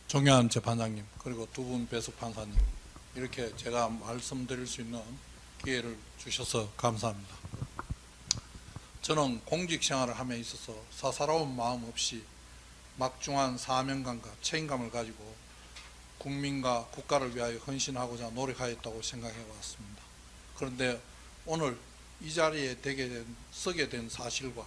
정의한 재판장님, 그리고 두 분 배석 판사님, 이렇게 제가 말씀드릴 수 있는 기회를 주셔서 감사합니다. 저는 공직 생활을 함에 있어서 사사로운 마음 없이 막중한 사명감과 책임감을 가지고 국민과 국가를 위하여 헌신하고자 노력하였다고 생각해 왔습니다. 그런데 오늘 이 자리에 서게 된 사실과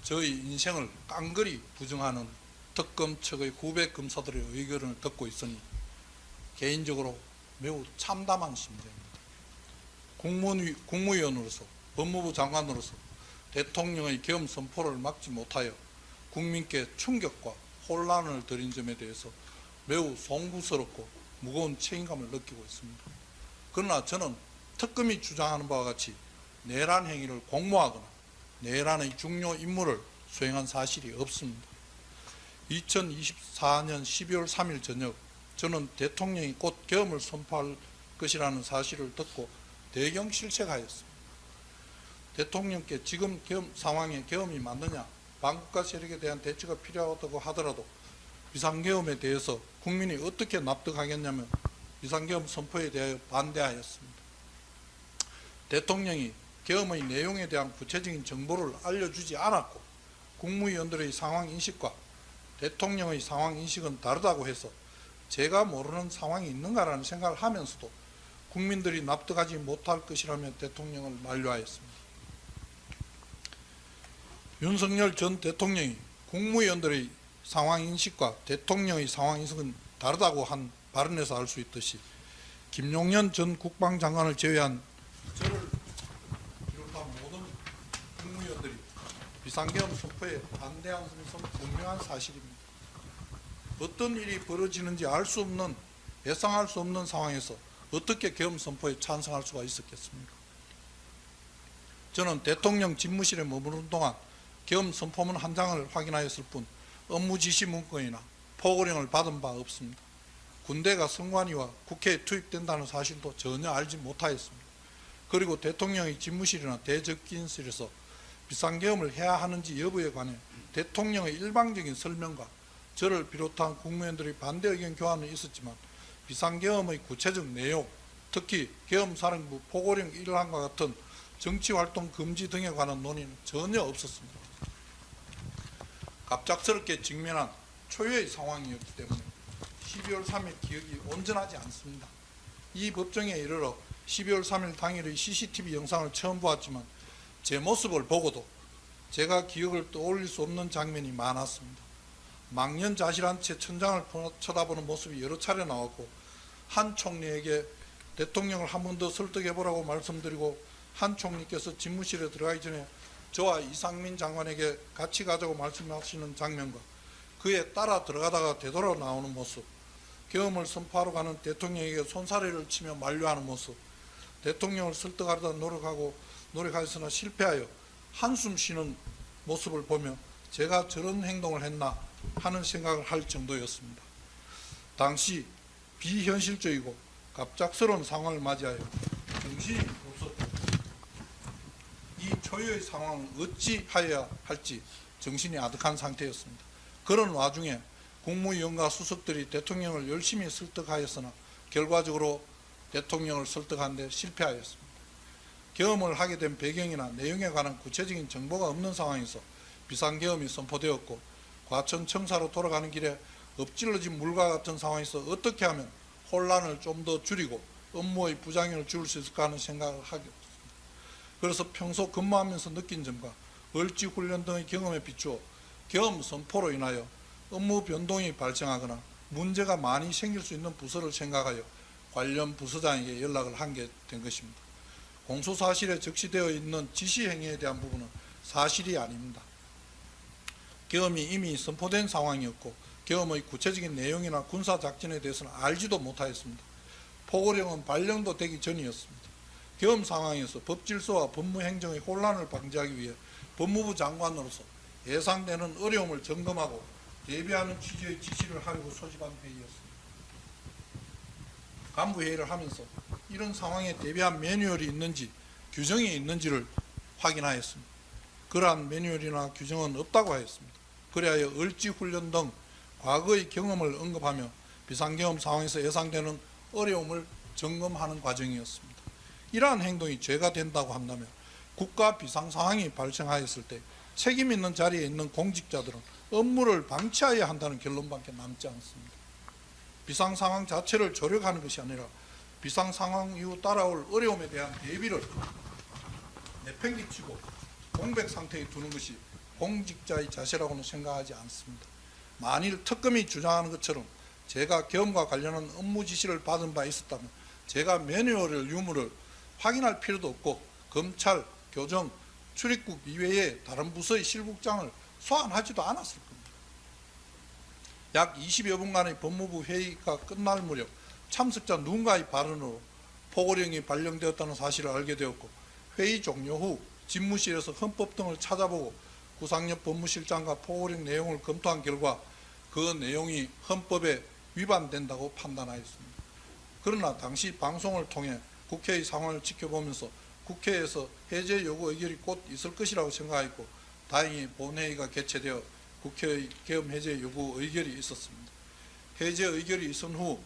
저의 인생을 깡그리 부정하는 특검 측의 후배 검사들의 의견을 듣고 있으니 개인적으로 매우 참담한 심정입니다. 국무위원으로서, 법무부 장관으로서 대통령의 계엄 선포를 막지 못하여 국민께 충격과 혼란을 드린 점에 대해서 매우 송구스럽고 무거운 책임감을 느끼고 있습니다. 그러나 저는 특검이 주장하는 바와 같이 내란 행위를 공모하거나 내란의 중요 임무를 수행한 사실이 없습니다. 2024년 12월 3일 저녁 저는 대통령이 곧 계엄을 선포할 것이라는 사실을 듣고 대경실색하였습니다. 대통령께 지금 상황에 계엄이 맞느냐, 반국가 세력에 대한 대처가 필요하다고 하더라도 비상계엄에 대해서 국민이 어떻게 납득하겠냐며 비상계엄 선포에 대하여 반대하였습니다. 대통령이 계엄의 내용에 대한 구체적인 정보를 알려주지 않았고 국무위원들의 상황인식과 대통령의 상황인식은 다르다고 해서 제가 모르는 상황이 있는가라는 생각을 하면서도 국민들이 납득하지 못할 것이라며 대통령을 만류하였습니다. 윤석열 전 대통령이 국무위원들의 상황인식과 대통령의 상황인식은 다르다고 한 발언에서 알 수 있듯이 김용현 전 국방장관을 제외한 저를 비롯한 모든 국무위원들이 비상계엄 선포에 반대한 것은 분명한 사실입니다. 어떤 일이 벌어지는지 알 수 없는, 예상할 수 없는 상황에서 어떻게 계엄 선포에 찬성할 수가 있었겠습니까? 저는 대통령 집무실에 머무르는 동안 계엄 선포문 한 장을 확인하였을 뿐 업무 지시 문건이나 포고령을 받은 바 없습니다. 군대가 선관위와 국회에 투입된다는 사실도 전혀 알지 못하였습니다. 그리고 대통령의 집무실이나 대접기인실에서 비상계엄을 해야 하는지 여부에 관해 대통령의 일방적인 설명과 저를 비롯한 국무위원들의 반대 의견 교환은 있었지만 비상계엄의 구체적 내용, 특히 계엄사령부 포고령 1항과 같은 정치활동 금지 등에 관한 논의는 전혀 없었습니다. 갑작스럽게 직면한 초유의 상황이었기 때문에 12월 3일 기억이 온전하지 않습니다. 이 법정에 이르러 12월 3일 당일의 CCTV 영상을 처음 보았지만 제 모습을 보고도 제가 기억을 떠올릴 수 없는 장면이 많았습니다. 망연자실한 채 천장을 쳐다보는 모습이 여러 차례 나왔고 한 총리에게 대통령을 한 번 더 설득해보라고 말씀드리고 한 총리께서 집무실에 들어가기 전에 저와 이상민 장관에게 같이 가자고 말씀하시는 장면과 그에 따라 들어가다가 되돌아 나오는 모습, 계엄을 선포하러 가는 대통령에게 손사래를 치며 만류하는 모습, 대통령을 설득하려다 노력하였으나 실패하여 한숨 쉬는 모습을 보며 제가 저런 행동을 했나 하는 생각을 할 정도였습니다. 당시 비현실적이고 갑작스러운 상황을 맞이하여 정신이 없었고 이 초유의 상황을 어찌하여야 할지 정신이 아득한 상태였습니다. 그런 와중에 국무위원과 수석들이 대통령을 열심히 설득하였으나 결과적으로 대통령을 설득하는 데 실패하였습니다. 계엄을 하게 된 배경이나 내용에 관한 구체적인 정보가 없는 상황에서 비상계엄이 선포되었고 과천 청사로 돌아가는 길에 엎질러진 물과 같은 상황에서 어떻게 하면 혼란을 좀 더 줄이고 업무의 부작용을 줄일 수 있을까 하는 생각을 하게 됐습니다. 그래서 평소 근무하면서 느낀 점과 을지훈련 등의 경험에 비추어 계엄 선포로 인하여 업무 변동이 발생하거나 문제가 많이 생길 수 있는 부서를 생각하여 관련 부서장에게 연락을 한 게 된 것입니다. 공소사실에 적시되어 있는 지시행위에 대한 부분은 사실이 아닙니다. 계엄이 이미 선포된 상황이었고 계엄의 구체적인 내용이나 군사작전에 대해서는 알지도 못하였습니다. 포고령은 발령도 되기 전이었습니다. 계엄 상황에서 법질서와 법무행정의 혼란을 방지하기 위해 법무부 장관으로서 예상되는 어려움을 점검하고 대비하는 취지의 지시를 하려고 소집한 회의였습니다. 간부회의를 하면서 이런 상황에 대비한 매뉴얼이 있는지 규정이 있는지를 확인하였습니다. 그러한 매뉴얼이나 규정은 없다고 하였습니다. 그리하여 을지훈련 등 과거의 경험을 언급하며 비상경험 상황에서 예상되는 어려움을 점검하는 과정이었습니다. 이러한 행동이 죄가 된다고 한다면 국가 비상 상황이 발생하였을 때 책임 있는 자리에 있는 공직자들은 업무를 방치해야 한다는 결론밖에 남지 않습니다. 비상 상황 자체를 조력하는 것이 아니라 비상 상황 이후 따라올 어려움에 대한 대비를 내팽개치고 공백 상태에 두는 것이 공직자의 자세라고는 생각하지 않습니다. 만일 특검이 주장하는 것처럼 제가 계엄과 관련한 업무 지시를 받은 바 있었다면 제가 매뉴얼 유무를 확인할 필요도 없고 검찰, 교정, 출입국 이외에 다른 부서의 실국장을 소환하지도 않았을 겁니다. 약 20여 분간의 법무부 회의가 끝날 무렵 참석자 누군가의 발언으로 포고령이 발령되었다는 사실을 알게 되었고, 회의 종료 후 집무실에서 헌법 등을 찾아보고 구상엽 법무실장과 포고령 내용을 검토한 결과 그 내용이 헌법에 위반된다고 판단하였습니다. 그러나 당시 방송을 통해 국회의 상황을 지켜보면서 국회에서 해제 요구 의결이 곧 있을 것이라고 생각했고, 다행히 본회의가 개최되어 국회의 계엄 해제 요구 의결이 있었습니다. 해제 의결이 있은 후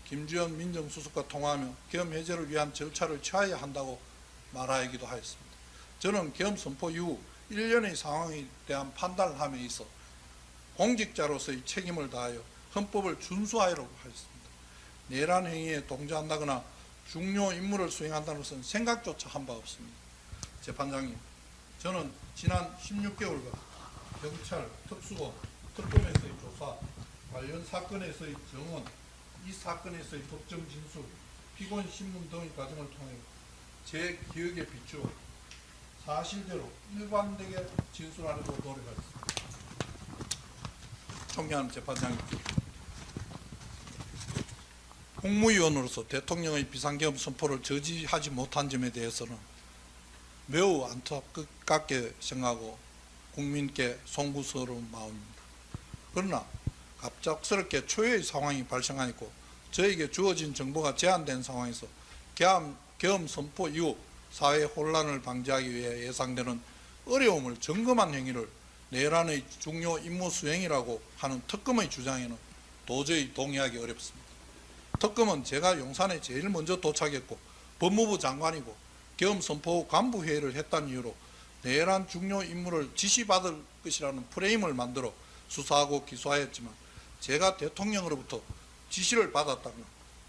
김주현 민정수석과 통화하며 계엄 해제를 위한 절차를 취해야 한다고 말하기도 하였습니다. 저는 계엄 선포 이후 1년의 상황에 대한 판단을 함에 있어 공직자로서의 책임을 다하여 헌법을 준수하라고 하였습니다. 내란 행위에 동조한다거나 중요 임무를 수행한다는 것은 생각조차 한 바 없습니다. 재판장님, 저는 지난 16개월간 경찰, 특수본, 특검에서의 조사, 관련 사건에서의 증언, 이 사건에서의 법정 진술, 피고인 신문 등의 과정을 통해 제 기억에 비추어 사실대로 일관되게 진술하려고 노력하겠습니다. 존경하는 재판장님, 국무위원으로서 대통령의 비상계엄 선포를 저지하지 못한 점에 대해서는 매우 안타깝게 생각하고 국민께 송구스러운 마음입니다. 그러나 갑작스럽게 초유의 상황이 발생하였고 저에게 주어진 정보가 제한된 상황에서 계엄 선포 이후 사회 혼란을 방지하기 위해 예상되는 어려움을 점검한 행위를 내란의 중요 임무 수행이라고 하는 특검의 주장에는 도저히 동의하기 어렵습니다. 특검은 제가 용산에 제일 먼저 도착했고 법무부 장관이고 계엄 선포 후 간부회의를 했다는 이유로 내란 중요 임무를 지시받을 것이라는 프레임을 만들어 수사하고 기소하였지만, 제가 대통령으로부터 지시를 받았다거나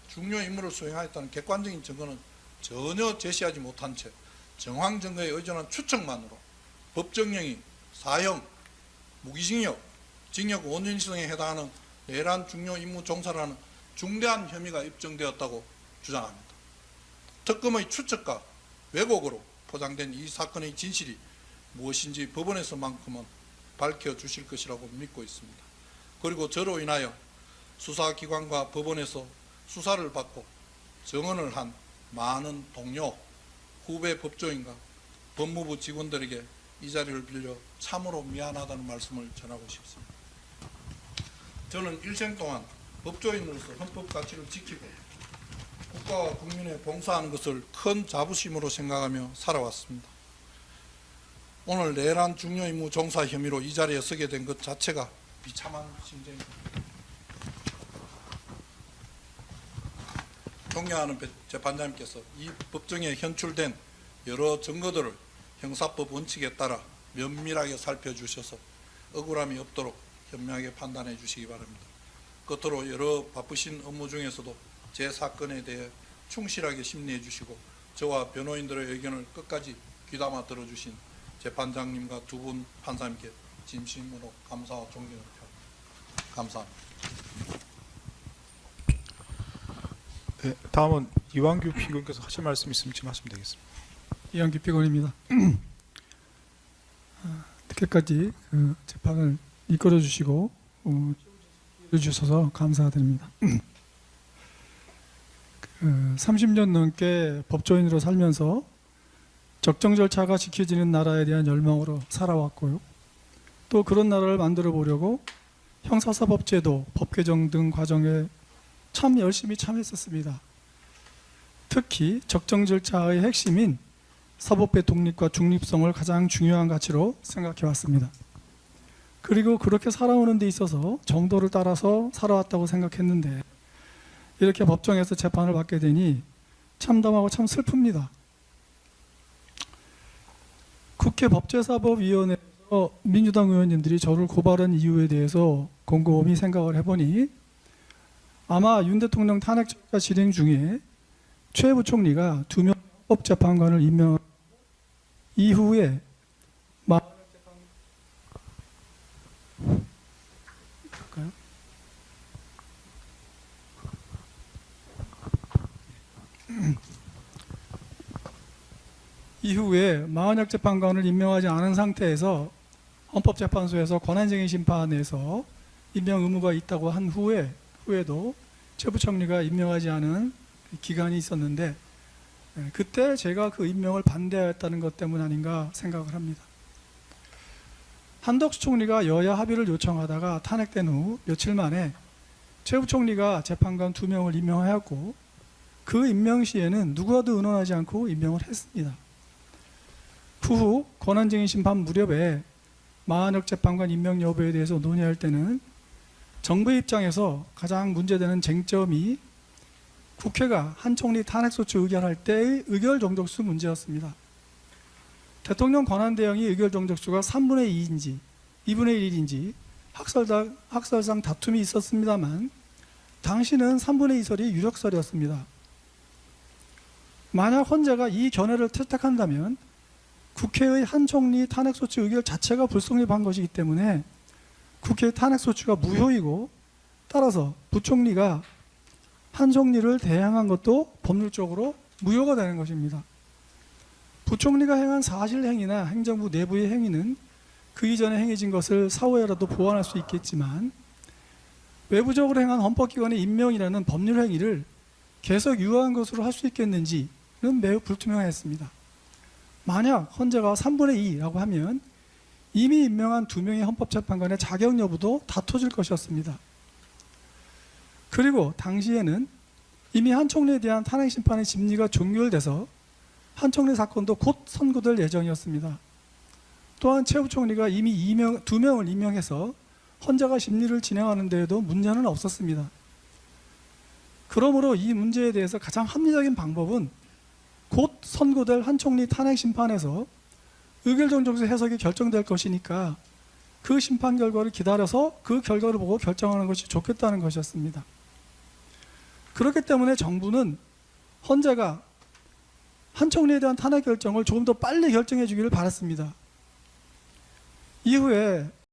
중요 임무를 수행하였다는 객관적인 증거는 전혀 제시하지 못한 채 정황 증거에 의존한 추측만으로 법정형이 사형, 무기징역, 징역 5년 이상에 해당하는 내란 중요 임무 종사라는 중대한 혐의가 입증되었다고 주장합니다. 특검의 추측과 왜곡으로 포장된 이 사건의 진실이 무엇인지 법원에서만큼은 밝혀주실 것이라고 믿고 있습니다. 그리고 저로 인하여 수사기관과 법원에서 수사를 받고 증언을 한 많은 동료, 후배 법조인과 법무부 직원들에게 이 자리를 빌려 참으로 미안하다는 말씀을 전하고 싶습니다. 저는 일생 동안 법조인으로서 헌법 가치를 지키고 국가와 국민에 봉사하는 것을 큰 자부심으로 생각하며 살아왔습니다. 오늘 내란 중요 임무 종사 혐의로 이 자리에 서게 된 것 자체가 비참한 심정입니다. 존경하는 재판장님께서 이 법정에 현출된 여러 증거들을 형사법 원칙에 따라 면밀하게 살펴주셔서 억울함이 없도록 현명하게 판단해 주시기 바랍니다. 끝으로 여러 바쁘신 업무 중에서도 제 사건에 대해 충실하게 심리해 주시고 저와 변호인들의 의견을 끝까지 귀담아 들어주신 재판장님과 두 분 판사님께 진심으로 감사와 존경을 표합니다. 감사합니다. 네, 다음은 이완규 피고인께서 하실 말씀 있으면 지금 하시면 되겠습니다. 이완규 피고인입니다. 늦게까지 재판을 이끌어 주시고 주셔서 감사드립니다. 30년 넘게 법조인으로 살면서 적정 절차가 지켜지는 나라에 대한 열망으로 살아왔고요. 또 그런 나라를 만들어 보려고 형사사법제도, 법 개정 등 과정에 참 열심히 참여했었습니다. 특히 적정 절차의 핵심인 사법부의 독립과 중립성을 가장 중요한 가치로 생각해 왔습니다. 그리고 그렇게 살아오는 데 있어서 정도를 따라서 살아왔다고 생각했는데 이렇게 법정에서 재판을 받게 되니 참담하고 참 슬픕니다. 국회 법제사법위원회에서 민주당 의원님들이 저를 고발한 이유에 대해서 곰곰이 생각을 해보니 아마 윤 대통령 탄핵 절차 진행 중에 최 부총리가 2명 헌법재판관을 임명한 이후에 이후에 마흔역 재판관을 임명하지 않은 상태에서 헌법재판소에서 권한쟁의 심판에서 임명 의무가 있다고 한 후에도 최 부총리가 임명하지 않은 기간이 있었는데 그때 제가 그 임명을 반대하였다는 것 때문 아닌가 생각을 합니다. 한덕수 총리가 여야 합의를 요청하다가 탄핵된 후 며칠 만에 최 부총리가 재판관 2명을 임명하였고 그 임명 시에는 누구와도 의논하지 않고 임명을 했습니다. 그 후 권한쟁의 심판 무렵에 마흔역 재판관 임명 여부에 대해서 논의할 때는 정부 입장에서 가장 문제되는 쟁점이 국회가 한 총리 탄핵소추 의결할 때의 의결 정족수 문제였습니다. 대통령 권한대행이 의결 정족수가 3분의 2인지 2분의 1인지 학설상 다툼이 있었습니다만 당시는 3분의 2설이 유력설이었습니다. 만약 헌재가 이 견해를 채택한다면 국회의 한 총리 탄핵소추 의결 자체가 불성립한 것이기 때문에 국회의 탄핵소추가 무효이고 따라서 부총리가 한 총리를 대항한 것도 법률적으로 무효가 되는 것입니다. 부총리가 행한 사실행위나 행정부 내부의 행위는 그 이전에 행해진 것을 사후에라도 보완할 수 있겠지만 외부적으로 행한 헌법기관의 임명이라는 법률 행위를 계속 유효한 것으로 할 수 있겠는지는 매우 불투명했습니다. 만약 헌재가 3분의 2라고 하면 이미 임명한 2명의 헌법재판관의 자격 여부도 다퉈질 것이었습니다. 그리고 당시에는 이미 한 총리에 대한 탄핵심판의 심리가 종결돼서 한 총리 사건도 곧 선고될 예정이었습니다. 또한 최 부총리가 이미 2명을 임명해서 헌재가 심리를 진행하는 데에도 문제는 없었습니다. 그러므로 이 문제에 대해서 가장 합리적인 방법은 곧 선고될 한 총리 탄핵 심판에서 의결 정족수 해석이 결정될 것이니까 그 심판 결과를 기다려서 그 결과를 보고 결정하는 것이 좋겠다는 것이었습니다. 그렇기 때문에 정부는 헌재가 한 총리에 대한 탄핵 결정을 조금 더 빨리 결정해 주기를 바랐습니다. 이후에